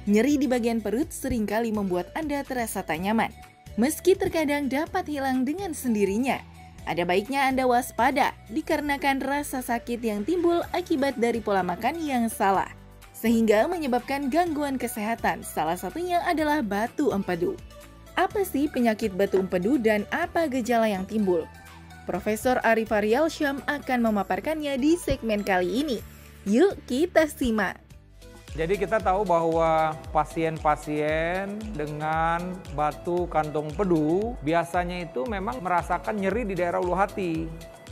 Nyeri di bagian perut seringkali membuat Anda terasa tak nyaman. Meski terkadang dapat hilang dengan sendirinya, ada baiknya Anda waspada dikarenakan rasa sakit yang timbul akibat dari pola makan yang salah, sehingga menyebabkan gangguan kesehatan. Salah satunya adalah batu empedu. Apa sih penyakit batu empedu dan apa gejala yang timbul? Profesor Arif Ariyalsyam akan memaparkannya di segmen kali ini. Yuk kita simak. Jadi kita tahu bahwa pasien-pasien dengan batu kantong empedu biasanya itu memang merasakan nyeri di daerah ulu hati.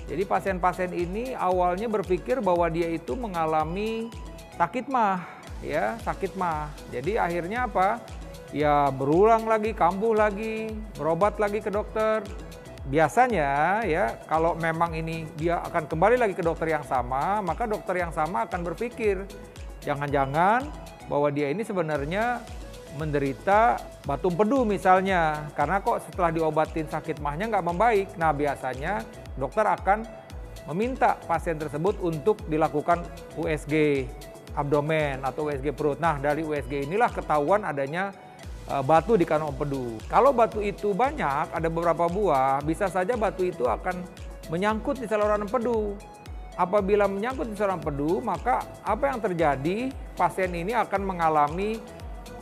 Jadi pasien-pasien ini awalnya berpikir bahwa dia itu mengalami sakit mah, ya sakit mah. Jadi akhirnya apa? Ya berulang lagi, kambuh lagi, berobat lagi ke dokter. Biasanya ya kalau memang ini dia akan kembali lagi ke dokter yang sama, maka dokter yang sama akan berpikir jangan-jangan bahwa dia ini sebenarnya menderita batu empedu misalnya. Karena kok setelah diobatin sakit mahnya nggak membaik. Nah biasanya dokter akan meminta pasien tersebut untuk dilakukan USG abdomen atau USG perut. Nah dari USG inilah ketahuan adanya batu di kantong empedu. Kalau batu itu banyak, ada beberapa buah, bisa saja batu itu akan menyangkut di saluran empedu. Apabila menyangkut di saluran empedu, maka apa yang terjadi? Pasien ini akan mengalami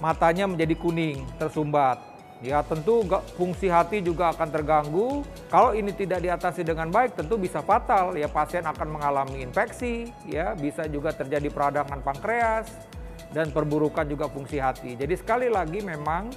matanya menjadi kuning, tersumbat. Ya tentu fungsi hati juga akan terganggu. Kalau ini tidak diatasi dengan baik, tentu bisa fatal. Ya pasien akan mengalami infeksi, ya bisa juga terjadi peradangan pankreas dan perburukan juga fungsi hati. Jadi sekali lagi memang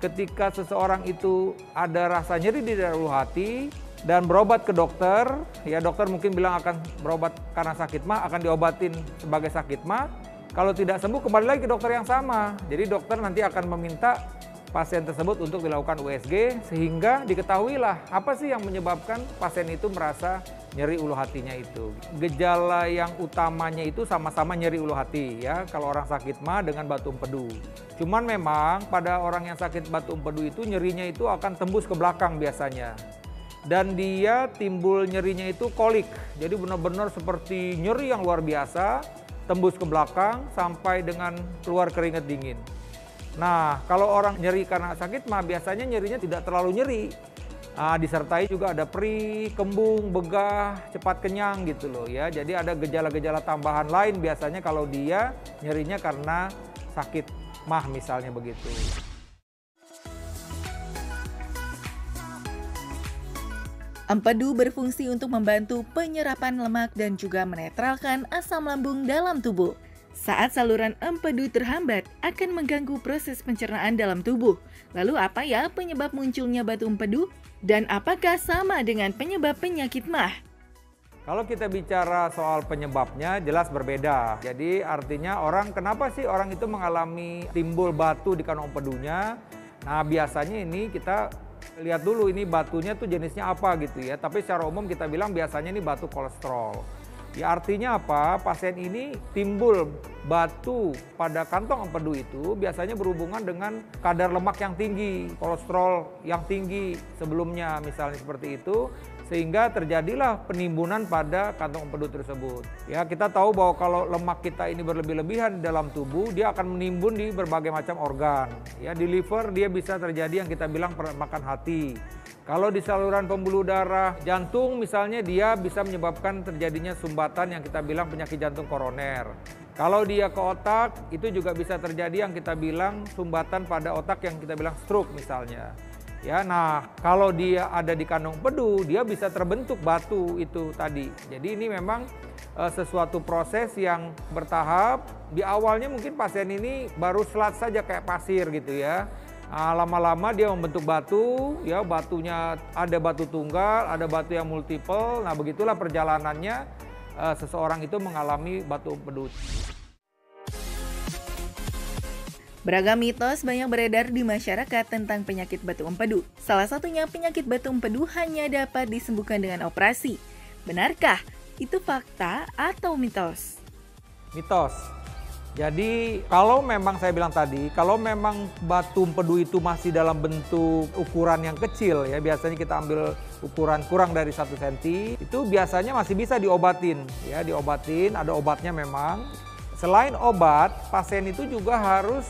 ketika seseorang itu ada rasa nyeri di daerah ulu hati dan berobat ke dokter, ya dokter mungkin bilang akan berobat karena sakit mah, akan diobatin sebagai sakit mah. Kalau tidak sembuh kembali lagi ke dokter yang sama. Jadi dokter nanti akan meminta pasien tersebut untuk dilakukan USG sehingga diketahuilah apa sih yang menyebabkan pasien itu merasa nyeri ulu hatinya itu. Gejala yang utamanya itu sama-sama nyeri ulu hati ya kalau orang sakit mah dengan batu empedu. Cuman memang pada orang yang sakit batu empedu itu nyerinya itu akan tembus ke belakang biasanya. Dan dia timbul nyerinya itu kolik. Jadi benar-benar seperti nyeri yang luar biasa, tembus ke belakang sampai dengan keluar keringat dingin. Nah, kalau orang nyeri karena sakit mah biasanya nyerinya tidak terlalu nyeri. Disertai juga ada perih, kembung, begah, cepat kenyang gitu loh ya. Jadi ada gejala-gejala tambahan lain biasanya kalau dia nyerinya karena sakit mah misalnya begitu. Empedu berfungsi untuk membantu penyerapan lemak dan juga menetralkan asam lambung dalam tubuh. Saat saluran empedu terhambat, akan mengganggu proses pencernaan dalam tubuh. Lalu apa ya penyebab munculnya batu empedu? Dan apakah sama dengan penyebab penyakit mah? Kalau kita bicara soal penyebabnya jelas berbeda. Jadi artinya kenapa sih orang itu mengalami timbul batu di kantong empedunya? Nah biasanya ini kita lihat dulu ini batunya tuh jenisnya apa gitu ya. Tapi secara umum kita bilang biasanya ini batu kolesterol. Ya artinya apa? Pasien ini timbul batu pada kantong empedu itu biasanya berhubungan dengan kadar lemak yang tinggi, kolesterol yang tinggi sebelumnya misalnya seperti itu. Sehingga terjadilah penimbunan pada kantong empedu tersebut. Ya kita tahu bahwa kalau lemak kita ini berlebih-lebihan di dalam tubuh, dia akan menimbun di berbagai macam organ. Ya di liver dia bisa terjadi yang kita bilang permakan hati. Kalau di saluran pembuluh darah jantung misalnya dia bisa menyebabkan terjadinya sumbatan yang kita bilang penyakit jantung koroner. Kalau dia ke otak itu juga bisa terjadi yang kita bilang sumbatan pada otak yang kita bilang stroke misalnya. Ya, nah kalau dia ada di kantong empedu dia bisa terbentuk batu itu tadi. Jadi ini memang sesuatu proses yang bertahap. Di awalnya mungkin pasien ini baru flat saja kayak pasir gitu ya. Lama-lama dia membentuk batu, ya batunya ada batu tunggal, ada batu yang multiple. Nah begitulah perjalanannya seseorang itu mengalami batu empedu. Beragam mitos banyak beredar di masyarakat tentang penyakit batu empedu. Salah satunya penyakit batu empedu hanya dapat disembuhkan dengan operasi. Benarkah itu fakta atau mitos? Mitos. Jadi kalau memang saya bilang tadi, kalau memang batu empedu itu masih dalam bentuk ukuran yang kecil ya, biasanya kita ambil ukuran kurang dari 1 cm, itu biasanya masih bisa diobatin ya, diobatin, ada obatnya memang. Selain obat, pasien itu juga harus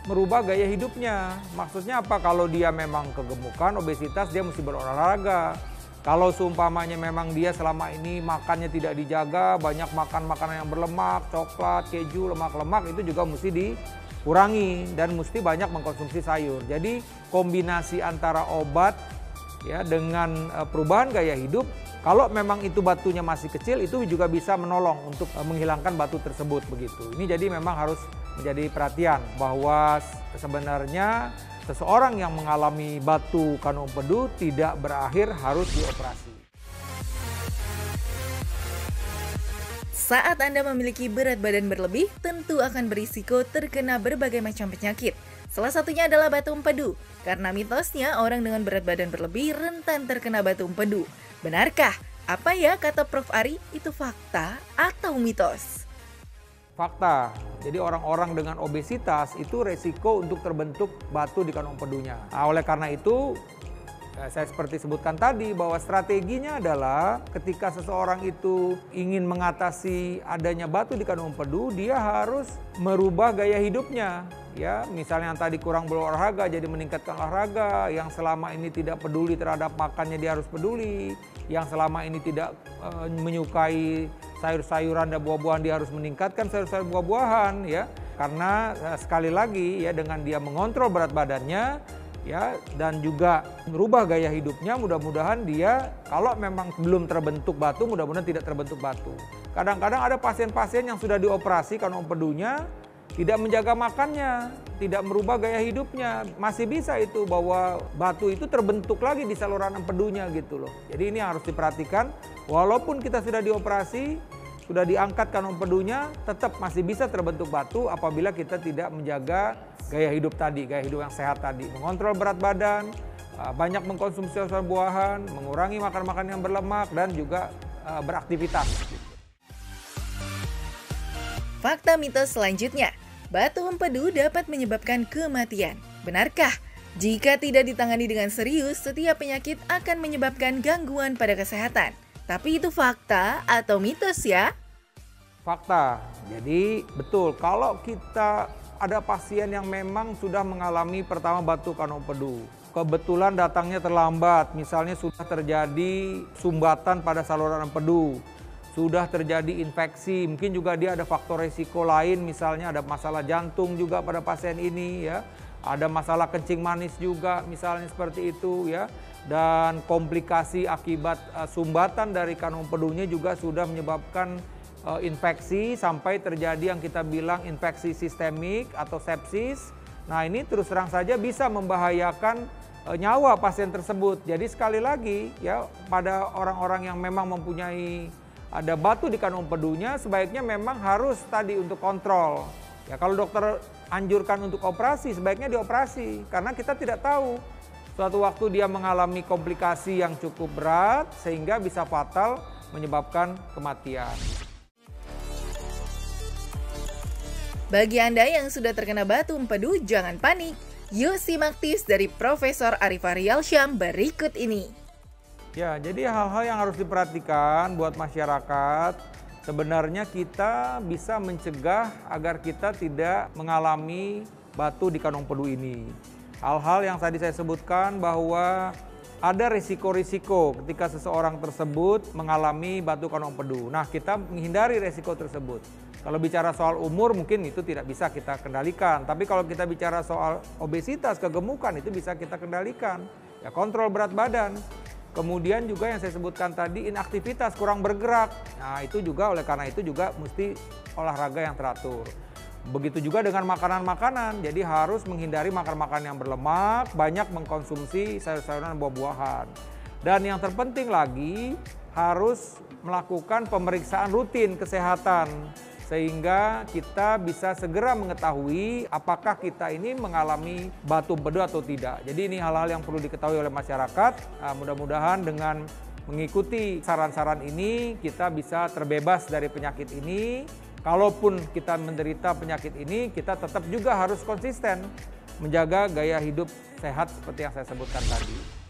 merubah gaya hidupnya. Maksudnya apa? Kalau dia memang kegemukan, obesitas, dia mesti berolahraga. Kalau seumpamanya memang dia selama ini makannya tidak dijaga, banyak makan makanan yang berlemak, coklat, keju, lemak-lemak, itu juga mesti dikurangi dan mesti banyak mengkonsumsi sayur. Jadi kombinasi antara obat ya dengan perubahan gaya hidup, kalau memang itu batunya masih kecil, itu juga bisa menolong untuk menghilangkan batu tersebut begitu. Ini jadi memang harus menjadi perhatian bahwa sebenarnya seseorang yang mengalami batu kandung empedu tidak berakhir harus dioperasi. Saat Anda memiliki berat badan berlebih, tentu akan berisiko terkena berbagai macam penyakit. Salah satunya adalah batu empedu, karena mitosnya orang dengan berat badan berlebih rentan terkena batu empedu. Benarkah? Apa ya kata Prof. Ari? Itu fakta atau mitos? Fakta, jadi orang-orang dengan obesitas itu resiko untuk terbentuk batu di kandung empedunya. Nah, oleh karena itu, saya seperti sebutkan tadi bahwa strateginya adalah ketika seseorang itu ingin mengatasi adanya batu di kandung empedu, dia harus merubah gaya hidupnya. Ya, misalnya yang tadi kurang berolahraga jadi meningkatkan olahraga, yang selama ini tidak peduli terhadap makannya dia harus peduli, yang selama ini tidak menyukai sayur-sayuran dan buah-buahan dia harus meningkatkan sayur-sayur buah-buahan ya. Karena sekali lagi ya dengan dia mengontrol berat badannya ya dan juga merubah gaya hidupnya, mudah-mudahan dia kalau memang belum terbentuk batu, mudah-mudahan tidak terbentuk batu. Kadang-kadang ada pasien-pasien yang sudah dioperasi kandung empedunya tidak menjaga makannya, tidak merubah gaya hidupnya, masih bisa itu bahwa batu itu terbentuk lagi di saluran empedunya gitu loh. Jadi ini harus diperhatikan, walaupun kita sudah dioperasi, sudah diangkat kandung empedunya, tetap masih bisa terbentuk batu apabila kita tidak menjaga gaya hidup tadi, gaya hidup yang sehat tadi. Mengontrol berat badan, banyak mengkonsumsi sayur buahan, mengurangi makan-makan yang berlemak, dan juga beraktivitas. Fakta mitos selanjutnya, batu empedu dapat menyebabkan kematian. Benarkah? Jika tidak ditangani dengan serius, setiap penyakit akan menyebabkan gangguan pada kesehatan. Tapi itu fakta atau mitos ya? Fakta. Jadi betul, kalau kita ada pasien yang memang sudah mengalami pertama batu kandung empedu, kebetulan datangnya terlambat, misalnya sudah terjadi sumbatan pada saluran empedu, sudah terjadi infeksi, mungkin juga dia ada faktor resiko lain, misalnya ada masalah jantung juga pada pasien ini ya, ada masalah kencing manis juga misalnya seperti itu ya, dan komplikasi akibat sumbatan dari kandung empedunya juga sudah menyebabkan infeksi sampai terjadi yang kita bilang infeksi sistemik atau sepsis. Nah ini terus terang saja bisa membahayakan nyawa pasien tersebut. Jadi sekali lagi ya pada orang-orang yang memang mempunyai ada batu di kandung empedunya, sebaiknya memang harus tadi untuk kontrol. Ya kalau dokter anjurkan untuk operasi, sebaiknya dioperasi. Karena kita tidak tahu, suatu waktu dia mengalami komplikasi yang cukup berat, sehingga bisa fatal menyebabkan kematian. Bagi Anda yang sudah terkena batu empedu, jangan panik. Yuk simak tips dari Profesor Arif Ariyalsyam berikut ini. Ya, jadi hal-hal yang harus diperhatikan buat masyarakat, sebenarnya kita bisa mencegah agar kita tidak mengalami batu di kandung empedu ini. Hal-hal yang tadi saya sebutkan bahwa ada risiko-risiko ketika seseorang tersebut mengalami batu kandung empedu. Nah, kita menghindari risiko tersebut. Kalau bicara soal umur mungkin itu tidak bisa kita kendalikan. Tapi kalau kita bicara soal obesitas, kegemukan itu bisa kita kendalikan. Ya, kontrol berat badan. Kemudian juga yang saya sebutkan tadi inaktivitas, kurang bergerak. Nah itu juga oleh karena itu juga mesti olahraga yang teratur. Begitu juga dengan makanan-makanan. Jadi harus menghindari makan-makan yang berlemak, banyak mengkonsumsi sayur-sayuran dan buah-buahan. Dan yang terpenting lagi harus melakukan pemeriksaan rutin kesehatan. Sehingga kita bisa segera mengetahui apakah kita ini mengalami batu empedu atau tidak. Jadi ini hal-hal yang perlu diketahui oleh masyarakat. Mudah-mudahan dengan mengikuti saran-saran ini kita bisa terbebas dari penyakit ini. Kalaupun kita menderita penyakit ini, kita tetap juga harus konsisten menjaga gaya hidup sehat seperti yang saya sebutkan tadi.